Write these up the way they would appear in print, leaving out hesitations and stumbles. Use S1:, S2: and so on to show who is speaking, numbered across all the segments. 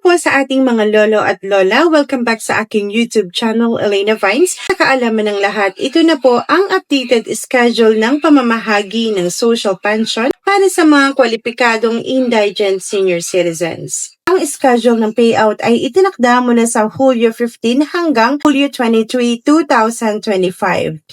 S1: po sa ating mga lolo at lola. Welcome back sa aking YouTube channel, Elena Vines. Sa kaalaman ng lahat, ito na po ang updated schedule ng pamamahagi ng social pension para sa mga kwalipikadong indigent senior citizens. Ang schedule ng payout ay itinakda mula sa Hulyo 15 hanggang Hulyo 23, 2025.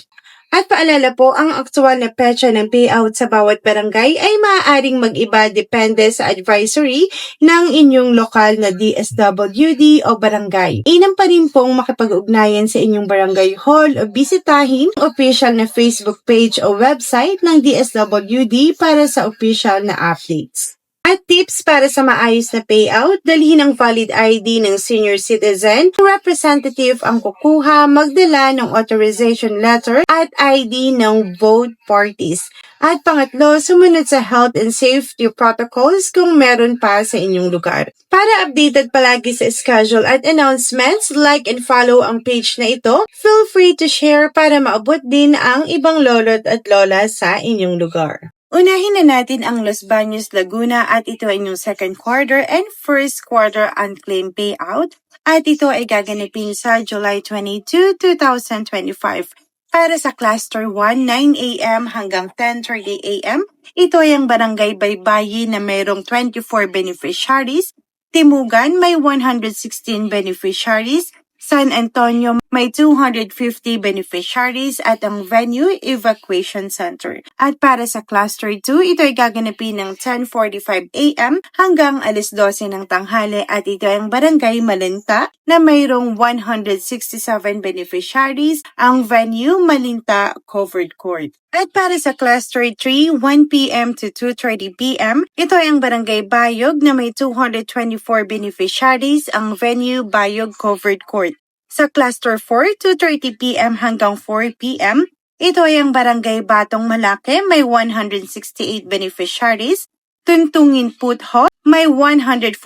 S1: At paalala po, ang aktual na petsa ng payout sa bawat barangay ay maaaring mag-iba depende sa advisory ng inyong lokal na DSWD o barangay. Inam pa rin pong makipag-ugnayan sa inyong barangay hall o bisitahin ang official na Facebook page o website ng DSWD para sa official na updates. At tips para sa maayos na payout, dalhin ang valid ID ng senior citizen. Representative ang kukuha, magdala ng authorization letter at ID ng vote parties. At pangatlo, sumunod sa health and safety protocols kung meron pa sa inyong lugar. Para updated palagi sa schedule at announcements, like and follow ang page na ito. Feel free to share para maabot din ang ibang lolo't at lola sa inyong lugar. Unahin na natin ang Los Baños, Laguna at ito ay inyong second quarter and first quarter unclaimed payout at ito ay gaganapin sa July 22, 2025. Para sa Cluster 1, 9 a.m. hanggang 10:30 a.m. Ito ay ang Barangay Baybayi na mayroong 24 beneficiaries, Timugan may 116 beneficiaries, San Antonio may 250 beneficiaries at ang venue evacuation center. At para sa Cluster 2, ito ay gaganapin ng 10:45 a.m. hanggang 12:00 ng tanghali at ito ay ang Barangay Malinta na mayroong 167 beneficiaries, ang venue Malinta Covered Court. At para sa Cluster 3, 1 p.m. to 2:30 p.m., ito ay ang Barangay Bayog na may 224 beneficiaries, ang venue Bayog Covered Court. Sa Cluster 4, 2:30 p.m. hanggang 4 p.m., ito ay ang Barangay Batong Malaki, may 168 beneficiaries, Tuntungin Putho, may 146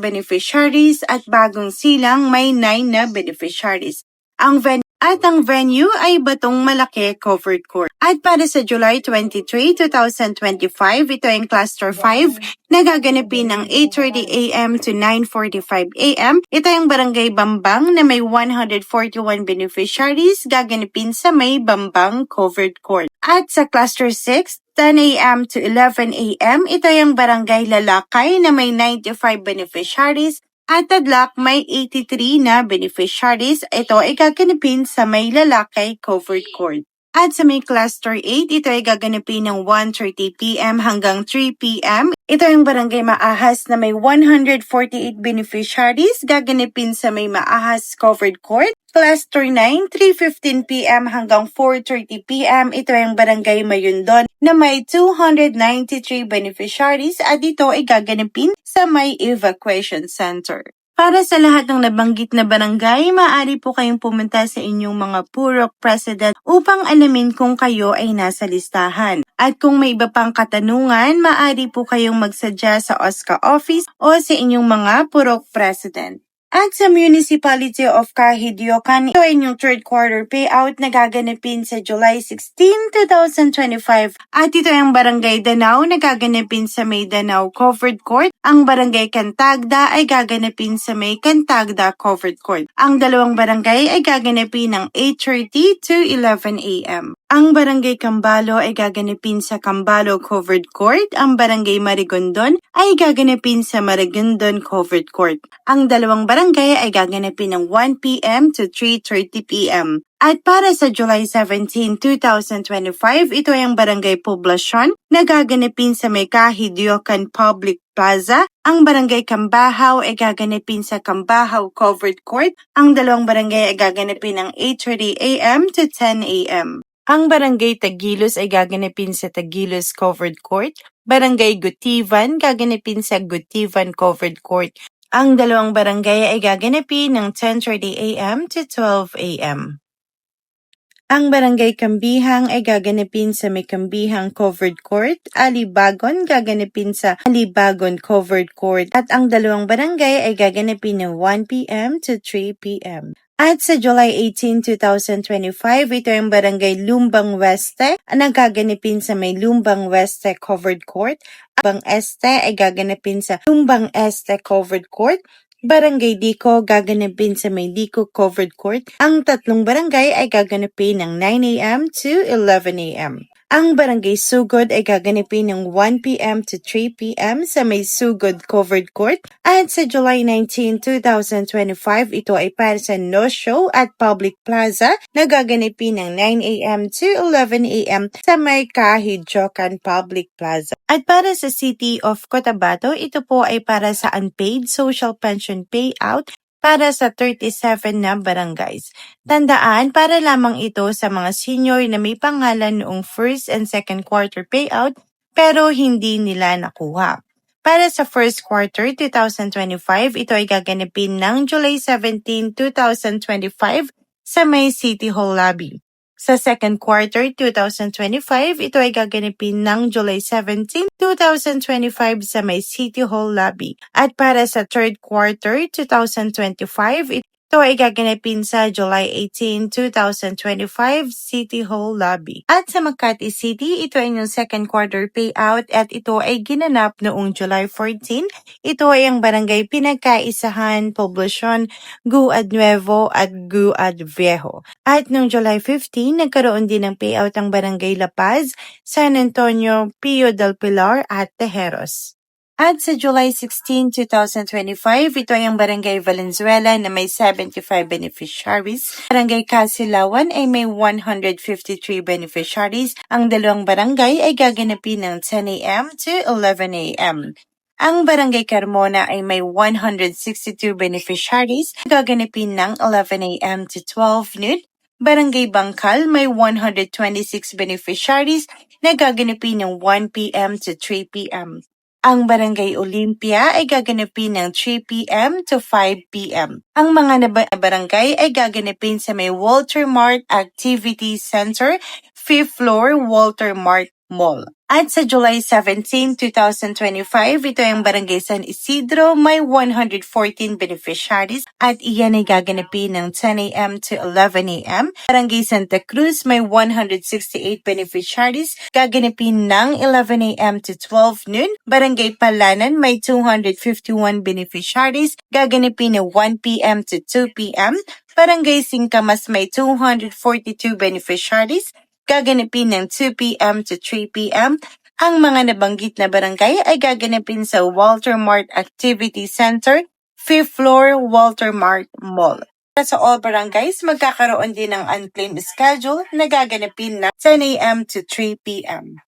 S1: beneficiaries at Bagong Silang may 9 na beneficiaries. Ang venue ay Batong Malaki Covered Court. At para sa July 23, 2025, ito ay Cluster 5 na gaganapin ng 8:30 a.m. to 9:45 a.m. Ito ay ang Barangay Bambang na may 141 beneficiaries, gaganapin sa may Bambang Covered Court. At sa Cluster 6, 10 a.m. to 11 a.m., ito ay ang Barangay Lalakay na may 95 beneficiaries, at Tadlak may 83 na beneficiaries. Ito ay gaganapin sa may Lalakay Covered Court. At sa may Cluster 8, ito ay gaganapin ng 1:30 p.m. hanggang 3 p.m. Ito ay ang Barangay Maahas na may 148 beneficiaries, gaganapin sa may Maahas Covered Court. Cluster 9, 3:15 p.m. hanggang 4:30 p.m. Ito ay ang Barangay Mayundon na may 293 beneficiaries at ito ay gaganapin sa may evacuation center. Para sa lahat ng nabanggit na barangay, maaari po kayong pumunta sa inyong mga purok president upang alamin kung kayo ay nasa listahan. At kung may iba pang katanungan, maaari po kayong magsadya sa OSCA office o sa inyong mga purok president. At sa Municipality of Kahidiocan, ito ay inyong third quarter payout na gaganapin sa July 16, 2025. At ito ay ang Barangay Danao na gaganapin sa may Danao Covered Court. Ang Barangay Cantagda ay gaganapin sa may Cantagda Covered Court. Ang dalawang barangay ay gaganapin ng 8:30 to 11 a.m. Ang Barangay Cambalo ay gaganapin sa Cambalo Covered Court. Ang Barangay Marigondon ay gaganapin sa Marigondon Covered Court. Ang dalawang barangay ay gaganapin ng 1 p.m. to 3:30 p.m. At para sa July 17, 2025, ito ay ang Barangay Poblacion na gaganapin sa may Kahidiocan Public Plaza. Ang Barangay Cambahaw ay gaganapin sa Cambahaw Covered Court. Ang dalawang barangay ay gaganapin ng 8:30 a.m. to 10 a.m. Ang Barangay Tagilos ay gaganapin sa Tagilos Covered Court. Barangay Gutivan gaganapin sa Gutivan Covered Court. Ang dalawang barangay ay gaganapin ng 10:30 a.m. to 12 a.m. Ang Barangay Kambihang ay gaganapin sa may Kambihang Covered Court. Alibagon gaganapin sa Alibagon Covered Court. At ang dalawang barangay ay gaganapin ng 1 p.m. to 3 p.m. At sa July 18, 2025, ito ang Barangay Lumbang Weste na gaganapin sa may Lumbang Weste Covered Court. Lumbang Este ay gaganapin sa Lumbang Este Covered Court. Barangay Dico gaganapin sa may Dico Covered Court. Ang tatlong barangay ay gaganapin ng 9 a.m. to 11 a.m. Ang Barangay Sugod ay gaganapin ng 1 p.m. to 3 p.m. sa may Sugod Covered Court. At sa July 19, 2025, ito ay para sa no-show at public plaza na gaganapin ng 9 a.m. to 11 a.m. sa may Kahidjokan Public Plaza. At para sa City of Cotabato, ito po ay para sa unpaid social pension payout para sa 37 na barangays. Tandaan, para lamang ito sa mga senior na may pangalan noong first and second quarter payout pero hindi nila nakuha. Para sa first quarter 2025, ito ay gaganapin ng July 17, 2025 sa may City Hall lobby. Sa second quarter 2025, ito ay gaganapin ng July 17, 2025 sa may City Hall lobby. At para sa third quarter 2025, ito ay gaganapin sa July 18, 2025 City Hall lobby. At sa Makati City, ito ay yung second quarter payout at ito ay ginanap noong July 14. Ito ay ang Barangay Pinagkaisahan, Poblacion, Guad Nuevo at Guad Viejo. At noong July 15, nagkaroon din ng payout ang Barangay La Paz, San Antonio, Pio del Pilar at Tejeros. At sa July 16, 2025, ito ay ang Barangay Valenzuela na may 75 beneficiaries. Barangay Casilawan ay may 153 beneficiaries. Ang dalawang barangay ay gaganapin ng 10 a.m. to 11 a.m. Ang Barangay Carmona ay may 162 beneficiaries. Gaganapin ng 11 a.m. to 12 noon. Barangay Bangkal may 126 beneficiaries na gaganapin ng 1 p.m. to 3 p.m. Ang Barangay Olympia ay gaganapin ng 3 p.m. to 5 p.m. Ang mga barangay ay gaganapin sa may Walter Mart Activity Center, 5th floor, Walter Mart Mall. At sa July 17, 2025, ito ay ang Barangay San Isidro, may 114 beneficiaries at iyan ay gaganapin ng 10 a.m. to 11 a.m. Barangay Santa Cruz, may 168 beneficiaries, gaganapin ng 11 a.m. to 12 noon. Barangay Palanan, may 251 beneficiaries, gaganapin ng 1 p.m. to 2 p.m. Barangay Singkamas, may 242 beneficiaries, gaganapin ng 2 p.m. to 3 p.m. Ang mga nabanggit na barangay ay gaganapin sa Walter Mart Activity Center, 5th floor, Walter Mart Mall. Sa all barangays, magkakaroon din ng unclaimed schedule na gaganapin na 10 a.m. to 3 p.m.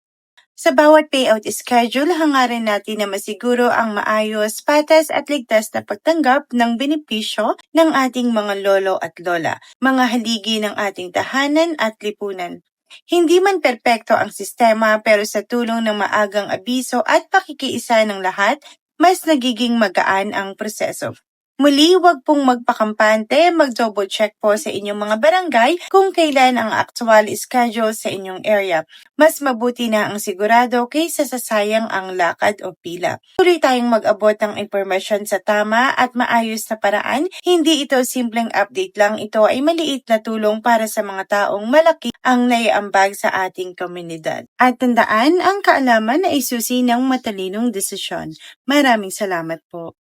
S1: Sa bawat payout schedule, hangarin natin na masiguro ang maayos, patas at ligtas na pagtanggap ng benepisyo ng ating mga lolo at lola, mga haligi ng ating tahanan at lipunan. Hindi man perpekto ang sistema pero sa tulong ng maagang abiso at pakikiisa ng lahat, mas nagiging magaan ang proseso. Muli, huwag pong magpakampante, mag-double check po sa inyong mga barangay kung kailan ang actual schedule sa inyong area. Mas mabuti na ang sigurado kaysa sa sayang ang lakad o pila. Tuloy tayong mag-abot ng impormasyon sa tama at maayos na paraan. Hindi ito simpleng update lang, ito ay maliit na tulong para sa mga taong malaki ang naiambag sa ating komunidad. At tandaan, ang kaalaman ay susi ng matalinong desisyon. Maraming salamat po.